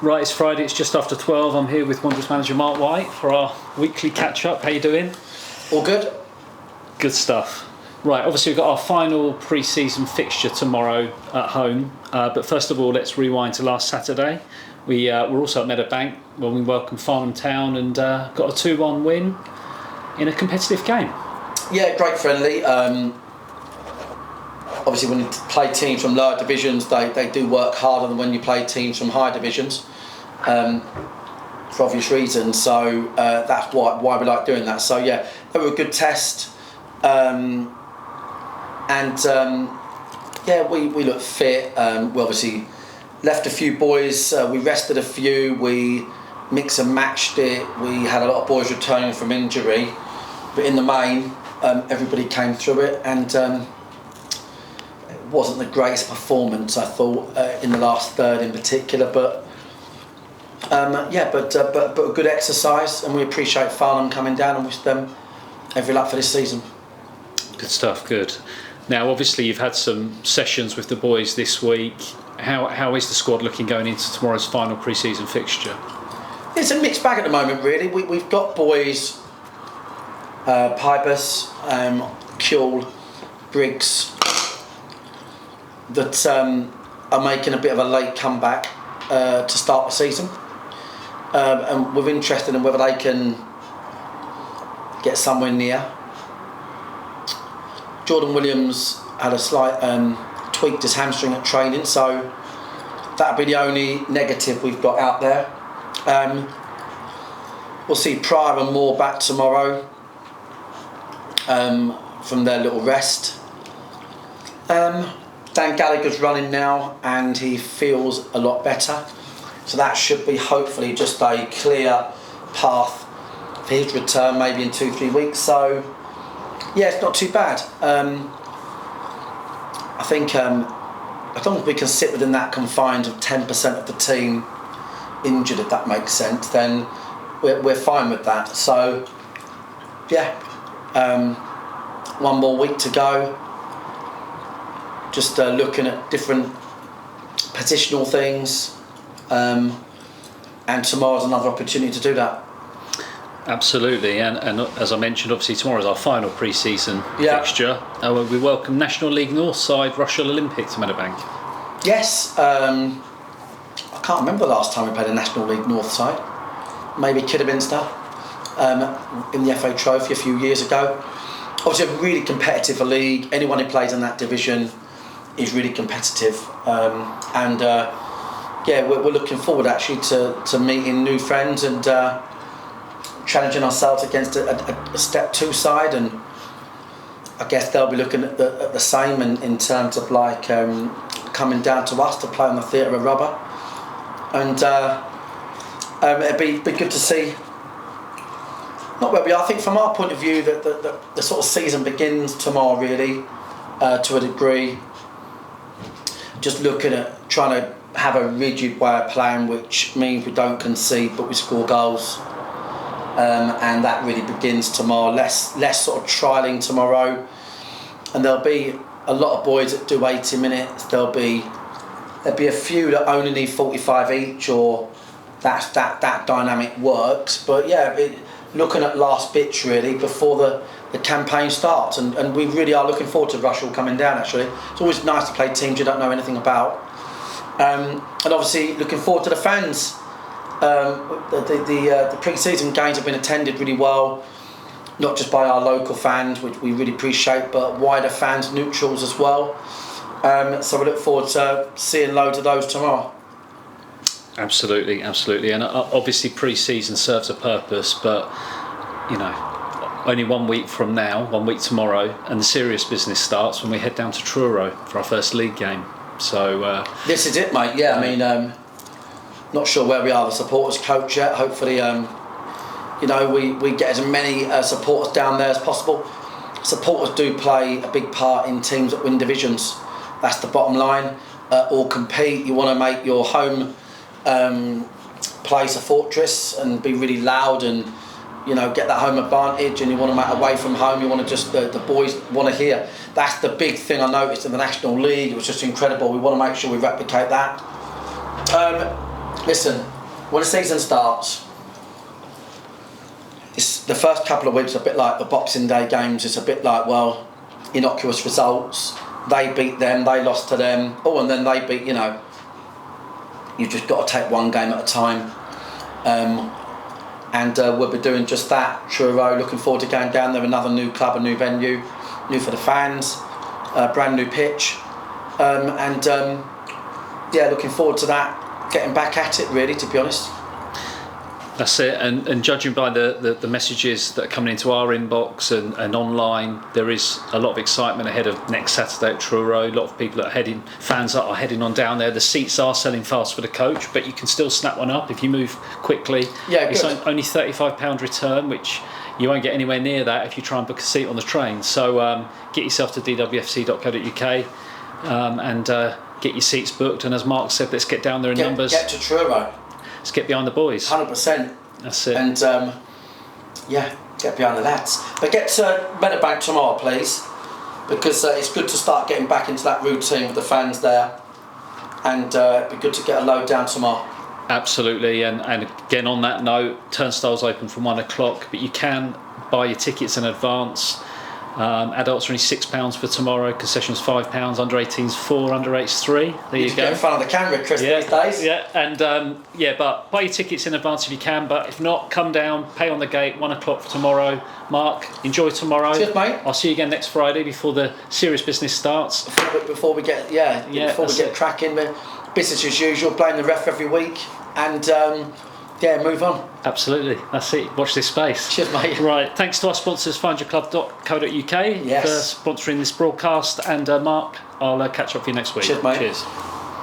Right, it's Friday, it's just after 12. I'm here with Wanderers manager Marc White for our weekly catch-up. How you doing? All good. Good stuff. Right, obviously we've got our final pre-season fixture tomorrow at home. But first of all, let's rewind to last Saturday. We were also at Meadowbank when we welcomed Farnham Town and got a 2-1 win in a competitive game. Yeah, great friendly. Obviously, when you play teams from lower divisions, they do work harder than when you play teams from higher divisions, for obvious reasons. So that's why we like doing that. So yeah, they were a good test, and we looked fit. We obviously left a few boys. We rested a few. We mixed and matched it. We had a lot of boys returning from injury, but in the main, everybody came through it and. Wasn't the greatest performance, I thought, in the last third in particular, but a good exercise, and we appreciate Farnham coming down and wish them every luck for this season. Good stuff, good. Now, obviously, you've had some sessions with the boys this week. How is the squad looking going into tomorrow's final pre-season fixture? It's a mixed bag at the moment, really. We've got boys, Pybus, Kuhl, Briggs, that are making a bit of a late comeback to start the season, and we're interested in whether they can get somewhere near. Jordan Williams had a slight tweaked his hamstring at training, so that'll be the only negative we've got out there. We'll see Pryor and Moore back tomorrow from their little rest. Dan Gallagher's running now and he feels a lot better, so that should be hopefully just a clear path for his return, maybe in 2-3 weeks. So yeah, it's not too bad. I think as long as we can sit within that confines of 10% of the team injured, if that makes sense, then we're fine with that. So yeah, one more week to go. Just looking at different positional things, and tomorrow's another opportunity to do that. Absolutely, and as I mentioned, obviously tomorrow's our final pre-season fixture. We welcome National League North side Rushall Olympic to Meadowbank. Yes, I can't remember the last time we played a National League North side. Maybe Kidderminster in the FA Trophy a few years ago. Obviously, a really competitive league. Anyone who plays in that division is really competitive, we're looking forward actually to meeting new friends and challenging ourselves against a Step 2 side, and I guess they'll be looking at the same in terms of like coming down to us to play on the Theatre of Rubber, and it'd be good to see not where we are. I think from our point of view that the sort of season begins tomorrow really, to a degree. Just looking at trying to have a rigid way of playing, which means we don't concede but we score goals, and that really begins tomorrow. Less sort of trialling tomorrow, and there'll be a lot of boys that do 80 minutes. There'll be a few that only need 45 each, or that dynamic works. But yeah, looking at last bits really before the campaign starts, and we really are looking forward to Rushall coming down. Actually, it's always nice to play teams you don't know anything about, and obviously looking forward to the fans. The pre-season games have been attended really well, not just by our local fans, which we really appreciate, but wider fans, neutrals as well. So we look forward to seeing loads of those tomorrow. Absolutely, and obviously pre-season serves a purpose, but you know, only 1 week from now, 1 week tomorrow, and the serious business starts when we head down to Truro for our first league game. So this is it, mate. Yeah, I mean, not sure where we are the supporters coach yet. Hopefully, we get as many supporters down there as possible. Supporters do play a big part in teams that win divisions. That's the bottom line. Or compete. You want to make your home place a fortress and be really loud and get that home advantage, and you want to make away from home, you want to just the boys want to hear. That's the big thing I noticed in the National League. It was just incredible. We want to make sure we replicate that. Listen, when the season starts, it's the first couple of weeks a bit like the Boxing Day games. It's a bit like, well, innocuous results. They beat them, they lost to them. Oh, and then they beat, you've just got to take one game at a time. And we'll be doing just that. Truro, looking forward to going down there. Another new club, a new venue, new for the fans, brand new pitch. Looking forward to that. Getting back at it, really, to be honest. That's it, and judging by the messages that are coming into our inbox and online, there is a lot of excitement ahead of next Saturday at Truro. A lot of people fans are heading on down there. The seats are selling fast for the coach, but you can still snap one up if you move quickly. Yeah, it's good. Only £35 return, which you won't get anywhere near that if you try and book a seat on the train. So get yourself to dwfc.co.uk and get your seats booked. And as Marc said, let's get down there in numbers. Get to Truro. Let's get behind the boys. 100%. That's it. And get behind the lads. But get to Meadowbank tomorrow, please, because it's good to start getting back into that routine with the fans there, and it'd be good to get a load down tomorrow. Absolutely, and again on that note, turnstiles open from 1 o'clock, but you can buy your tickets in advance. Adults are only £6 for tomorrow, concessions £5, under 18s 4, under 8s 3. There you go. Get in front of the camera, Chris, these days. Yeah, and but buy your tickets in advance if you can, but if not, come down, pay on the gate, 1 o'clock for tomorrow. Marc, enjoy tomorrow. Cheers, mate. I'll see you again next Friday before the serious business starts. Before we get cracking, business as usual, blame the ref every week, and move on. Absolutely, that's it. Watch this space. Cheers, mate. Right, thanks to our sponsors, FindYourClub.co.uk, yes, for sponsoring this broadcast, and Marc, I'll catch up with you next week. Cheers, mate. Cheers.